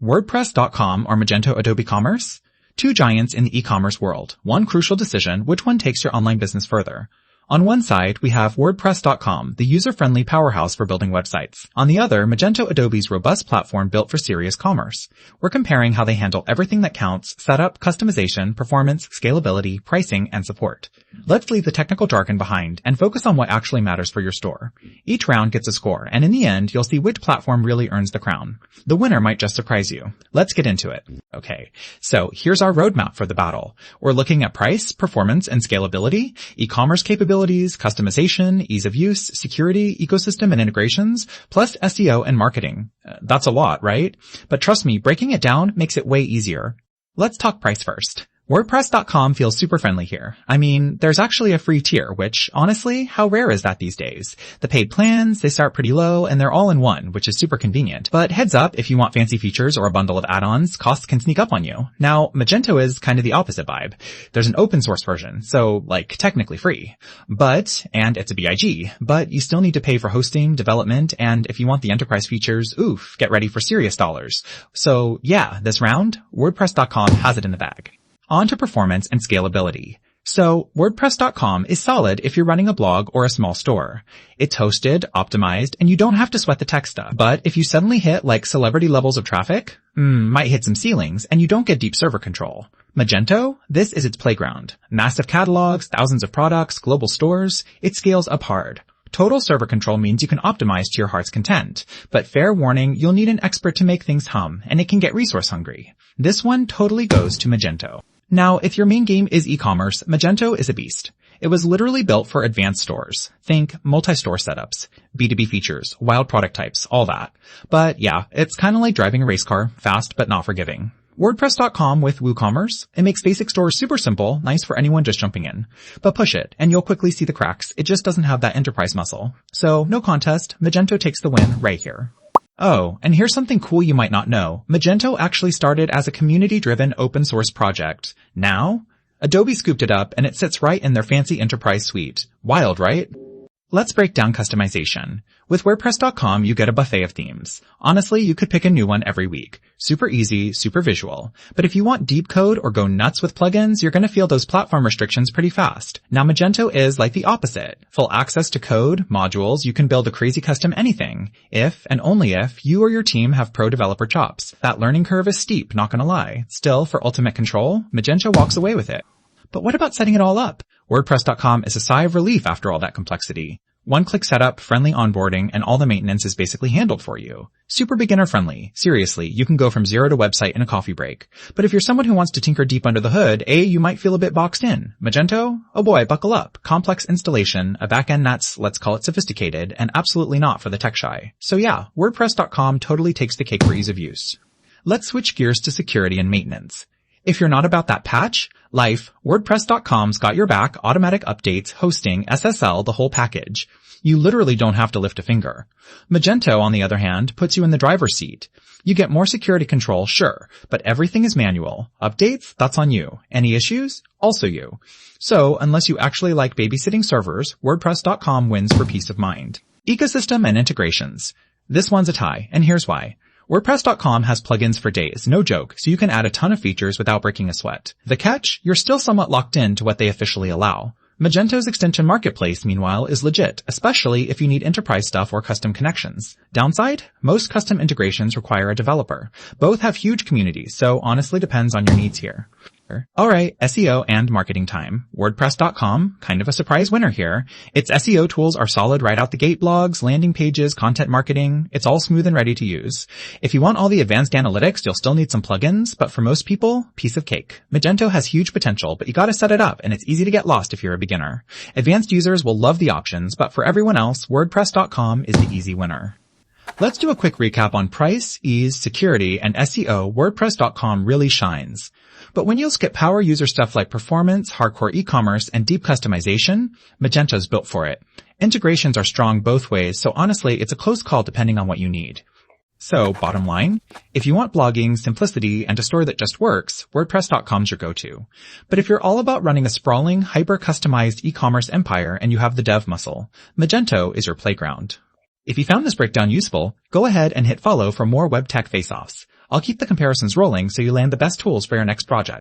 WordPress.com or Magento Adobe Commerce? Two giants in the e-commerce world. One crucial decision, which one takes your online business further? On one side, we have WordPress.com, the user-friendly powerhouse for building websites. On the other, Magento Adobe's robust platform built for serious commerce. We're comparing how they handle everything that counts: setup, customization, performance, scalability, pricing, and support. Let's leave the technical jargon behind and focus on what actually matters for your store. Each round gets a score, and in the end, you'll see which platform really earns the crown. The winner might just surprise you. Let's get into it. Okay, so here's our roadmap for the battle. We're looking at price, performance, and scalability, e-commerce capabilities, customization, ease of use, security, ecosystem and integrations, plus SEO and marketing. That's a lot, right? But trust me, breaking it down makes it way easier. Let's talk price first. WordPress.com feels super friendly here. I mean, there's actually a free tier, which, honestly, how rare is that these days? The paid plans, they start pretty low, and they're all in one, which is super convenient. But heads up, if you want fancy features or a bundle of add-ons, costs can sneak up on you. Now, Magento is kind of the opposite vibe. There's an open source version, so, technically free. And it's a BIG, but you still need to pay for hosting, development, and if you want the enterprise features, oof, get ready for serious dollars. So, yeah, this round, WordPress.com has it in the bag. On to performance and scalability. So, WordPress.com is solid if you're running a blog or a small store. It's hosted, optimized, and you don't have to sweat the tech stuff. But if you suddenly hit celebrity levels of traffic, might hit some ceilings, and you don't get deep server control. Magento, this is its playground. Massive catalogs, thousands of products, global stores, it scales up hard. Total server control means you can optimize to your heart's content. But fair warning, you'll need an expert to make things hum, and it can get resource hungry. This one totally goes to Magento. Now, if your main game is e-commerce, Magento is a beast. It was literally built for advanced stores. Think multi-store setups, B2B features, wild product types, all that. But yeah, it's kind of like driving a race car, fast but not forgiving. WordPress.com with WooCommerce, it makes basic stores super simple, nice for anyone just jumping in. But push it, and you'll quickly see the cracks. It just doesn't have that enterprise muscle. So, no contest, Magento takes the win right here. Oh, and here's something cool you might not know. Magento actually started as a community-driven open source project. Now, Adobe scooped it up and it sits right in their fancy enterprise suite. Wild, right? Let's break down customization. With WordPress.com, you get a buffet of themes. Honestly, you could pick a new one every week. Super easy, super visual. But if you want deep code or go nuts with plugins, you're going to feel those platform restrictions pretty fast. Now, Magento is like the opposite. Full access to code, modules, you can build a crazy custom anything. If, and only if, you or your team have pro developer chops. That learning curve is steep, not gonna lie. Still, for ultimate control, Magento walks away with it. But what about setting it all up? WordPress.com is a sigh of relief after all that complexity. One-click setup, friendly onboarding, and all the maintenance is basically handled for you. Super beginner-friendly. Seriously, you can go from zero to website in a coffee break. But if you're someone who wants to tinker deep under the hood, you might feel a bit boxed in. Magento? Oh boy, buckle up. Complex installation, a backend that's, let's call it sophisticated, and absolutely not for the tech shy. So yeah, WordPress.com totally takes the cake for ease of use. Let's switch gears to security and maintenance. If you're not about that patch life, WordPress.com's got your back, automatic updates, hosting, SSL, the whole package. You literally don't have to lift a finger. Magento, on the other hand, puts you in the driver's seat. You get more security control, sure, but everything is manual. Updates? That's on you. Any issues? Also you. So, unless you actually like babysitting servers, WordPress.com wins for peace of mind. Ecosystem and integrations. This one's a tie, and here's why. WordPress.com has plugins for days, no joke, so you can add a ton of features without breaking a sweat. The catch? You're still somewhat locked in to what they officially allow. Magento's extension marketplace, meanwhile, is legit, especially if you need enterprise stuff or custom connections. Downside? Most custom integrations require a developer. Both have huge communities, so honestly depends on your needs here. Alright, SEO and marketing time. WordPress.com, kind of a surprise winner here. Its SEO tools are solid right out the gate: blogs, landing pages, content marketing. It's all smooth and ready to use. If you want all the advanced analytics, you'll still need some plugins, but for most people, piece of cake. Magento has huge potential, but you gotta set it up, and it's easy to get lost if you're a beginner. Advanced users will love the options, but for everyone else, WordPress.com is the easy winner. Let's do a quick recap on price, ease, security, and SEO. WordPress.com really shines. But when you'll skip power user stuff like performance, hardcore e-commerce, and deep customization, Magento's built for it. Integrations are strong both ways, so honestly, it's a close call depending on what you need. So, bottom line, if you want blogging, simplicity, and a store that just works, WordPress.com's your go-to. But if you're all about running a sprawling, hyper-customized e-commerce empire and you have the dev muscle, Magento is your playground. If you found this breakdown useful, go ahead and hit follow for more web tech face-offs. I'll keep the comparisons rolling so you land the best tools for your next project.